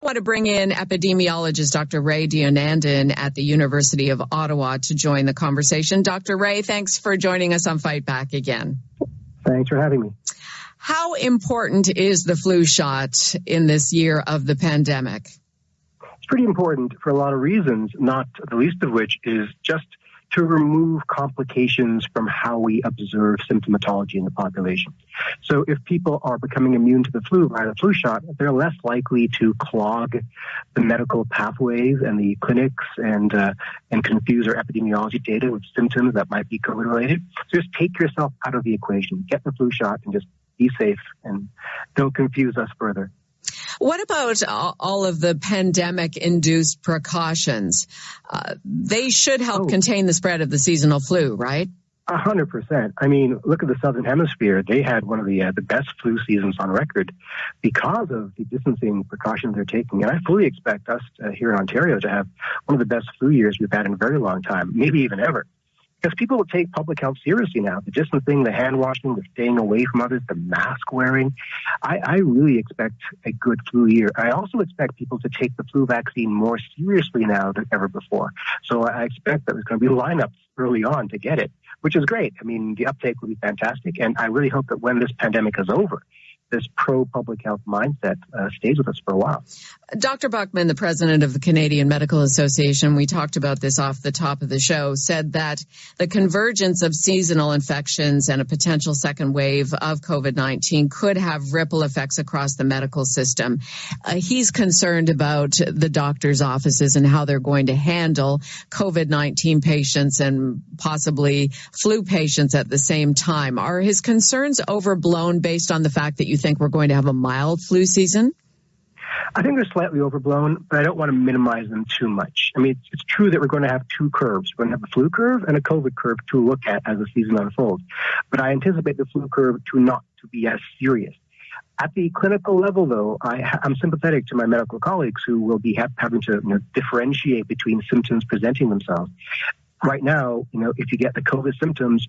I want to bring in epidemiologist Dr. Raywat Deonandan at the University of Ottawa to join the conversation. Dr. Ray, thanks for joining us on Fight Back again. Thanks for having me. How important is the flu shot in this year of the pandemic? It's pretty important for a lot of reasons, not the least of which is just to remove complications from how we observe symptomatology in the population. So if people are becoming immune to the flu by the flu shot, they're less likely to clog the medical pathways and the clinics and confuse our epidemiology data with symptoms that might be COVID-related. So just take yourself out of the equation, get the flu shot, and just be safe and don't confuse us further. What about all of the pandemic-induced precautions? They should help contain the spread of the seasonal flu, right? 100%. I mean, look at the Southern Hemisphere. They had one of the best flu seasons on record because of the distancing precautions they're taking. And I fully expect us here in Ontario to have one of the best flu years we've had in a very long time, maybe even ever. Because people will take public health seriously now. The distancing, the hand washing, the staying away from others, the mask wearing. I really expect a good flu year. I also expect people to take the flu vaccine more seriously now than ever before. So I expect that there's going to be lineups early on to get it, which is great. I mean, the uptake will be fantastic. And I really hope that when this pandemic is over, this pro-public health mindset stays with us for a while. Dr. Buckman, the president of the Canadian Medical Association, we talked about this off the top of the show, said that the convergence of seasonal infections and a potential second wave of COVID-19 could have ripple effects across the medical system. He's concerned about the doctor's offices and how they're going to handle COVID-19 patients and possibly flu patients at the same time. Are his concerns overblown based on the fact that you think we're going to have a mild flu season? I think they're slightly overblown, but I don't want to minimize them too much. I mean, it's true that we're going to have two curves. We're going to have a flu curve and a COVID curve to look at as the season unfolds. But I anticipate the flu curve to be as serious. At the clinical level, though, I'm sympathetic to my medical colleagues who will be having to differentiate between symptoms presenting themselves. Right now, if you get the COVID symptoms,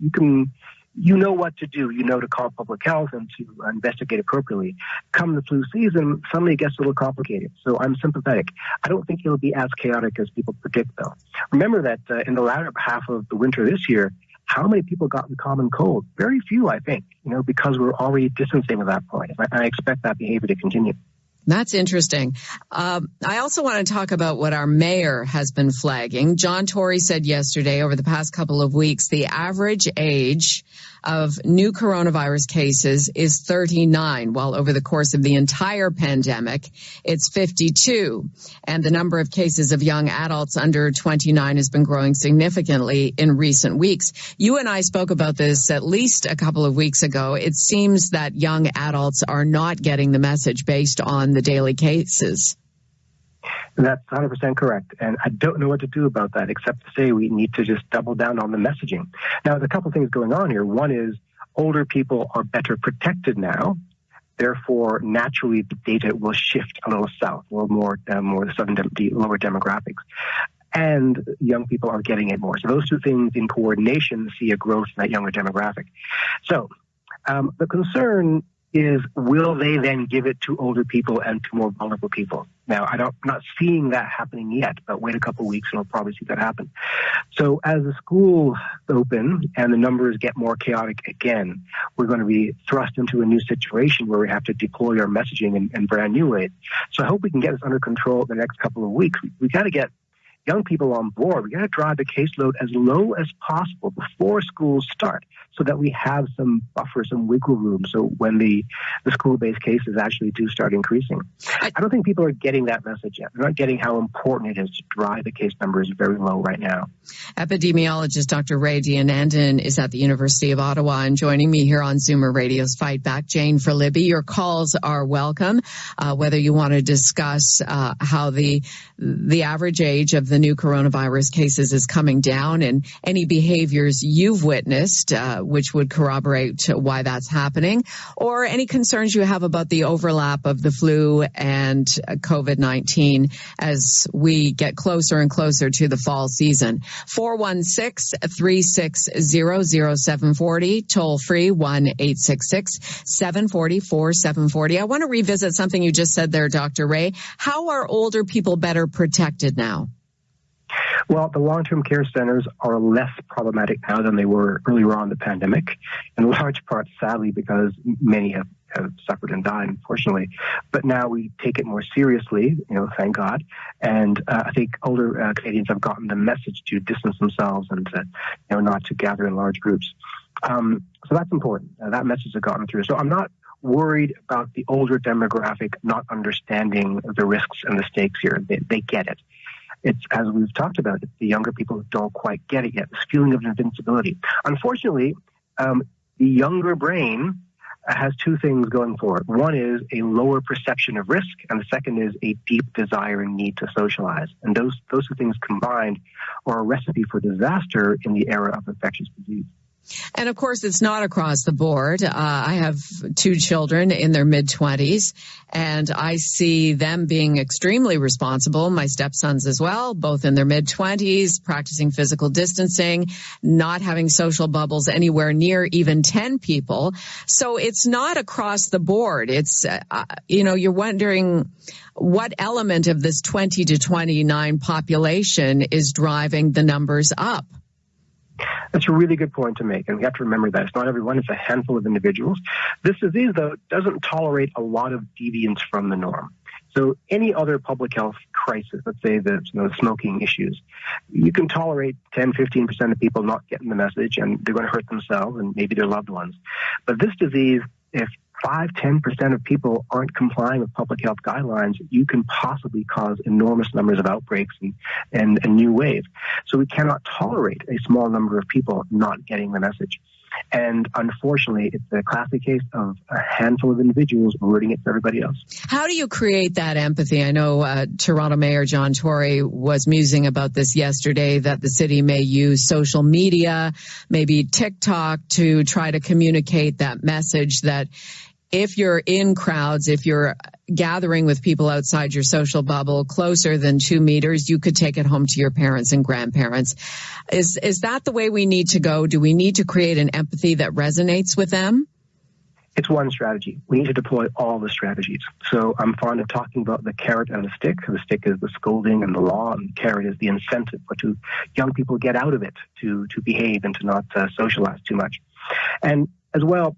you know what to do. You know to call public health and to investigate appropriately. Come the flu season, suddenly it gets a little complicated. So I'm sympathetic. I don't think it'll be as chaotic as people predict, though. Remember that in the latter half of the winter this year, how many people got the common cold? Very few, I think, because we're already distancing at that point. I expect that behavior to continue. That's interesting. I also want to talk about what our mayor has been flagging. John Tory said yesterday, over the past couple of weeks, the average age of new coronavirus cases is 39, while over the course of the entire pandemic, it's 52. And the number of cases of young adults under 29 has been growing significantly in recent weeks. You and I spoke about this at least a couple of weeks ago. It seems that young adults are not getting the message based on the daily cases. That's 100% correct. And I don't know what to do about that, except to say we need to just double down on the messaging. Now, there's a couple of things going on here. One is older people are better protected now. Therefore, naturally, the data will shift a little south, a little more the southern, lower demographics. And young people are getting it more. So those two things in coordination see a growth in that younger demographic. So the concern is, will they then give it to older people and to more vulnerable people? Now, I'm not seeing that happening yet, but wait a couple of weeks and we'll probably see that happen. So as the schools open and the numbers get more chaotic again, we're going to be thrust into a new situation where we have to deploy our messaging in brand new ways. So I hope we can get this under control in the next couple of weeks. We got to get young people on board. We got to drive the caseload as low as possible before schools start so that we have some buffer, some wiggle room. So when the school-based cases actually do start increasing. I don't think people are getting that message yet. They're not getting how important it is to drive the case numbers very low right now. Epidemiologist Dr. Raywat Deonandan is at the University of Ottawa and joining me here on Zoomer Radio's Fight Back. Jane for Libby, your calls are welcome. Whether you want to discuss how the average age of the new coronavirus cases is coming down, and any behaviors you've witnessed, which would corroborate why that's happening, or any concerns you have about the overlap of the flu and COVID-19 as we get closer and closer to the fall season. 416-360-0740, toll free 1-866-740-4740. I want to revisit something you just said there, Dr. Ray. How are older people better protected now? Well, the long-term care centers are less problematic now than they were earlier on in the pandemic, in large part, sadly, because many have suffered and died, unfortunately. But now we take it more seriously, thank God. And I think older Canadians have gotten the message to distance themselves and to, not to gather in large groups. So that's important. That message has gotten through. So I'm not worried about the older demographic not understanding the risks and the stakes here. They get it. It's, as we've talked about, it's the younger people who don't quite get it yet, this feeling of invincibility. Unfortunately, the younger brain has two things going for it. One is a lower perception of risk, and the second is a deep desire and need to socialize. And those two things combined are a recipe for disaster in the era of infectious disease. And of course, it's not across the board. I have two children in their mid-20s, and I see them being extremely responsible. My stepsons as well, both in their mid-20s, practicing physical distancing, not having social bubbles anywhere near even 10 people. So it's not across the board. It's, you're wondering what element of this 20 to 29 population is driving the numbers up. That's a really good point to make, and we have to remember that. It's not everyone, it's a handful of individuals. This disease, though, doesn't tolerate a lot of deviance from the norm. So any other public health crisis, let's say the smoking issues, you can tolerate 10, 15% of people not getting the message, and they're going to hurt themselves and maybe their loved ones. But this disease, if 5, 10% of people aren't complying with public health guidelines, you can possibly cause enormous numbers of outbreaks and a new wave. So we cannot tolerate a small number of people not getting the message. And unfortunately, it's a classic case of a handful of individuals wording it for everybody else. How do you create that empathy? I know Toronto Mayor John Tory was musing about this yesterday, that the city may use social media, maybe TikTok, to try to communicate that message that if you're in crowds, if you're gathering with people outside your social bubble closer than 2 meters, you could take it home to your parents and grandparents. Is that the way we need to go? Do we need to create an empathy that resonates with them? It's one strategy. We need to deploy all the strategies. So I'm fond of talking about the carrot and the stick. The stick is the scolding and the law, and the carrot is the incentive to young people get out of it, to behave and to not socialize too much. And as well,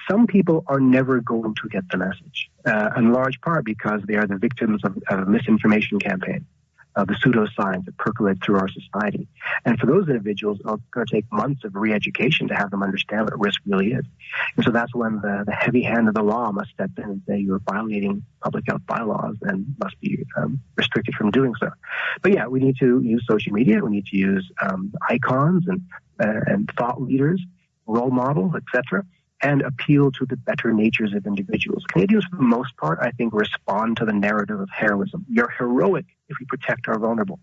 some people are never going to get the message, in large part because they are the victims of a misinformation campaign, the pseudoscience that percolates through our society. And for those individuals, it's going to take months of re-education to have them understand what risk really is. And so that's when the heavy hand of the law must step in and say you're violating public health bylaws and must be restricted from doing so. But yeah, we need to use social media. We need to use icons and thought leaders, role models, etc., and appeal to the better natures of individuals. Canadians, for the most part, I think, respond to the narrative of heroism. We are heroic if we protect our vulnerable.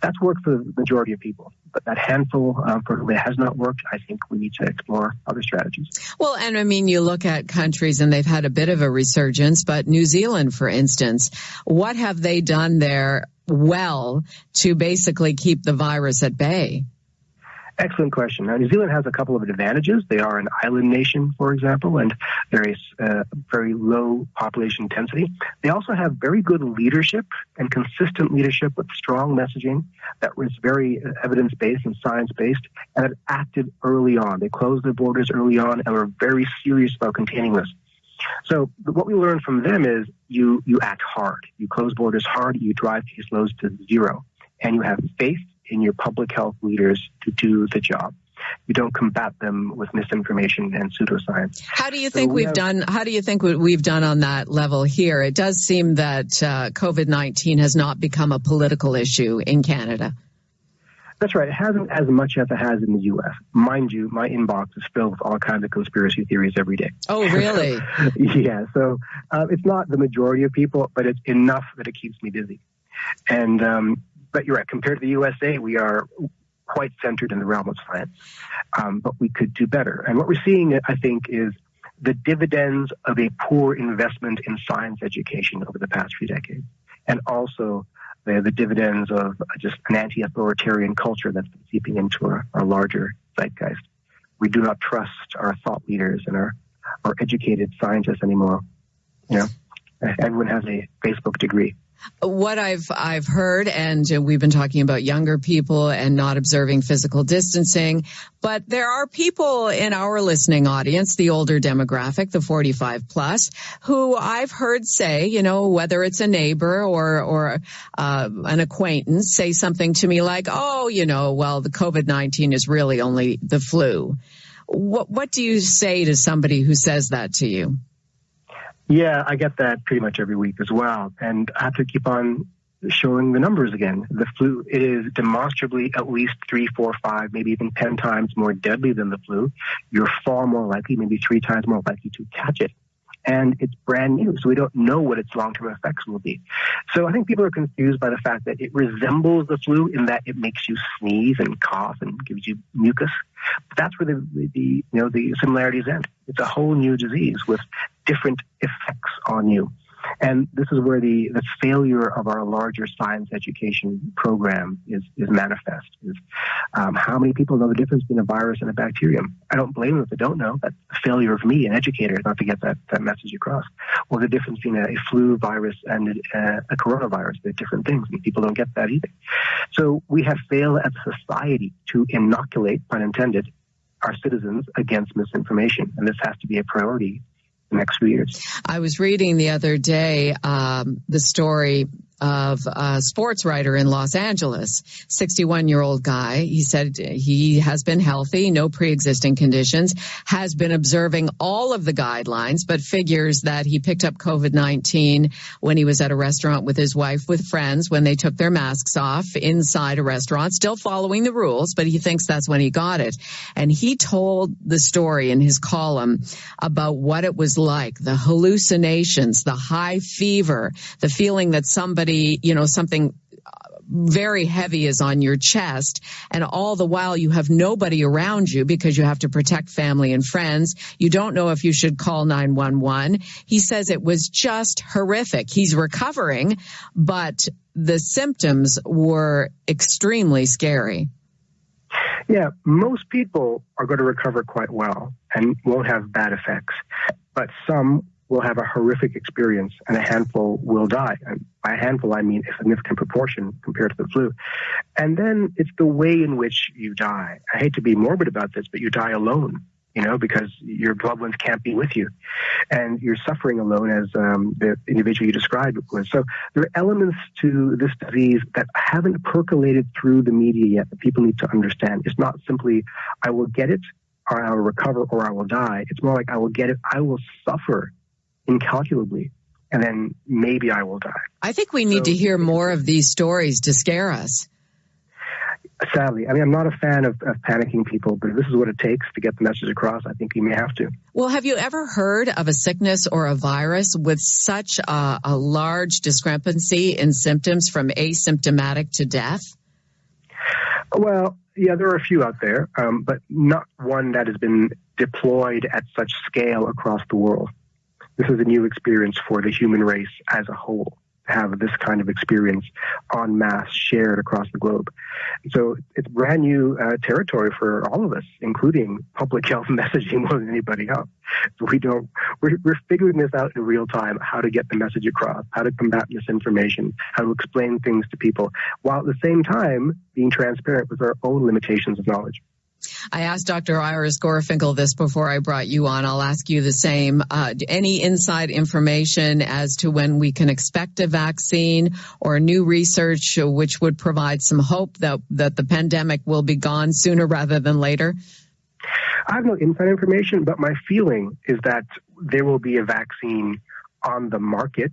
That's worked for the majority of people. But that handful for whom it has not worked, I think we need to explore other strategies. Well, and I mean, you look at countries and they've had a bit of a resurgence, but New Zealand, for instance, what have they done there well to basically keep the virus at bay? Excellent question. Now, New Zealand has a couple of advantages. They are an island nation, for example, and there is very low population density. They also have very good leadership and consistent leadership with strong messaging that was very evidence-based and science-based, and it acted early on. They closed their borders early on and were very serious about containing this. So what we learned from them is you act hard. You close borders hard, you drive caseloads to zero, and you have faith in your public health leaders to do the job. You don't combat them with misinformation and pseudoscience. How do you think we've done on that level here? It does seem that COVID-19 has not become a political issue in Canada. That's right. It hasn't as much as it has in the U.S. Mind you, my inbox is filled with all kinds of conspiracy theories every day. Oh, really? Yeah. So it's not the majority of people, but it's enough that it keeps me busy. And But you're right. Compared to the USA, we are quite centered in the realm of science. But we could do better. And what we're seeing, I think, is the dividends of a poor investment in science education over the past few decades. And also the dividends of just an anti-authoritarian culture that's been seeping into our larger zeitgeist. We do not trust our thought leaders and our educated scientists anymore. You know, everyone has a Facebook degree. What I've heard, and we've been talking about younger people and not observing physical distancing, but there are people in our listening audience, the older demographic, the 45 plus, who I've heard say, you know, whether it's a neighbor or an acquaintance, say something to me like, oh, you know, well, the COVID-19 is really only the flu. What do you say to somebody who says that to you? Yeah, I get that pretty much every week as well. And I have to keep on showing the numbers again. The flu, it is demonstrably at least 3, 4, 5, maybe even 10 times more deadly than the flu. You're far more likely, maybe 3 times more likely to catch it. And it's brand new, so we don't know what its long-term effects will be. So I think people are confused by the fact that it resembles the flu in that it makes you sneeze and cough and gives you mucus. But that's where the similarities end. It's a whole new disease with different effects on you. And this is where the failure of our larger science education program is manifest. How many people know the difference between a virus and a bacterium? I don't blame them if they don't know. That's the failure of me, an educator, not to get that message across. Or the difference between a flu virus and a coronavirus. They're different things, and people don't get that either. So we have failed as a society to inoculate, pun intended, our citizens against misinformation. And this has to be a priority next few years. I was reading the other day the story of a sports writer in Los Angeles, 61-year-old guy. He said he has been healthy, no pre-existing conditions, has been observing all of the guidelines, but figures that he picked up COVID-19 when he was at a restaurant with his wife with friends when they took their masks off inside a restaurant, still following the rules, but he thinks that's when he got it. And he told the story in his column about what it was like, the hallucinations, the high fever, the feeling that somebody, something very heavy is on your chest, and all the while you have nobody around you because you have to protect family and friends. You don't know if you should call 911. He says it was just horrific. He's recovering, but the symptoms were extremely scary. Yeah, most people are going to recover quite well and won't have bad effects, but some will have a horrific experience and a handful will die. And by a handful, I mean a significant proportion compared to the flu. And then it's the way in which you die. I hate to be morbid about this, but you die alone, because your loved ones can't be with you. And you're suffering alone as the individual you described was. So there are elements to this disease that haven't percolated through the media yet that people need to understand. It's not simply, I will get it, or I will recover, or I will die. It's more like, I will get it, I will suffer incalculably, and then maybe I will die. I think we need to hear more of these stories to scare us. Sadly. I'm not a fan of panicking people, but if this is what it takes to get the message across, I think we may have to. Well, have you ever heard of a sickness or a virus with such a large discrepancy in symptoms from asymptomatic to death? Well, yeah, there are a few out there, but not one that has been deployed at such scale across the world. This is a new experience for the human race as a whole, to have this kind of experience en masse shared across the globe. So it's brand new territory for all of us, including public health messaging more than anybody else. So we're figuring this out in real time, how to get the message across, how to combat misinformation, how to explain things to people, while at the same time being transparent with our own limitations of knowledge. I asked Dr. Iris Gorfinkel this before I brought you on. I'll ask you the same. Any inside information as to when we can expect a vaccine or new research which would provide some hope that the pandemic will be gone sooner rather than later? I have no inside information, but my feeling is that there will be a vaccine on the market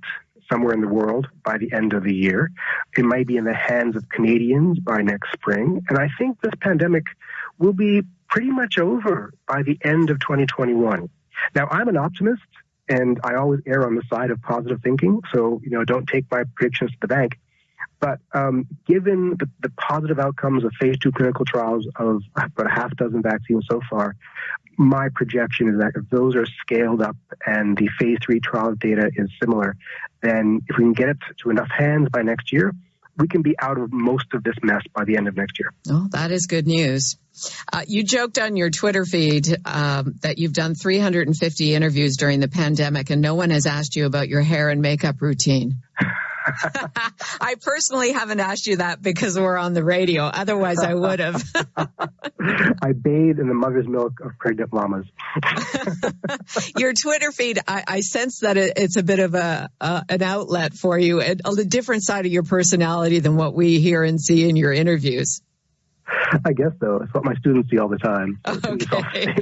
somewhere in the world by the end of the year. It might be in the hands of Canadians by next spring. And I think this pandemic will be pretty much over by the end of 2021. Now, I'm an optimist, and I always err on the side of positive thinking. So, don't take my predictions to the bank. But given the positive outcomes of phase 2 clinical trials of about a half dozen vaccines so far, my projection is that if those are scaled up and the phase 3 trial data is similar, then if we can get it to enough hands by next year, we can be out of most of this mess by the end of next year. Oh, that is good news. You joked on your Twitter feed that you've done 350 interviews during the pandemic, and no one has asked you about your hair and makeup routine. I personally haven't asked you that because we're on the radio. Otherwise, I would have. I bathe in the mother's milk of pregnant llamas. Your Twitter feed, I sense that it's a bit of an outlet for you, a different side of your personality than what we hear and see in your interviews. I guess so. It's what my students see all the time. Okay.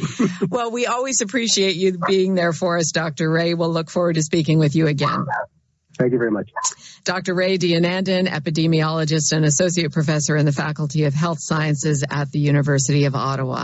Well, we always appreciate you being there for us, Dr. Ray. We'll look forward to speaking with you again. Thank you very much. Dr. Raywat Deonandan, epidemiologist and associate professor in the Faculty of Health Sciences at the University of Ottawa.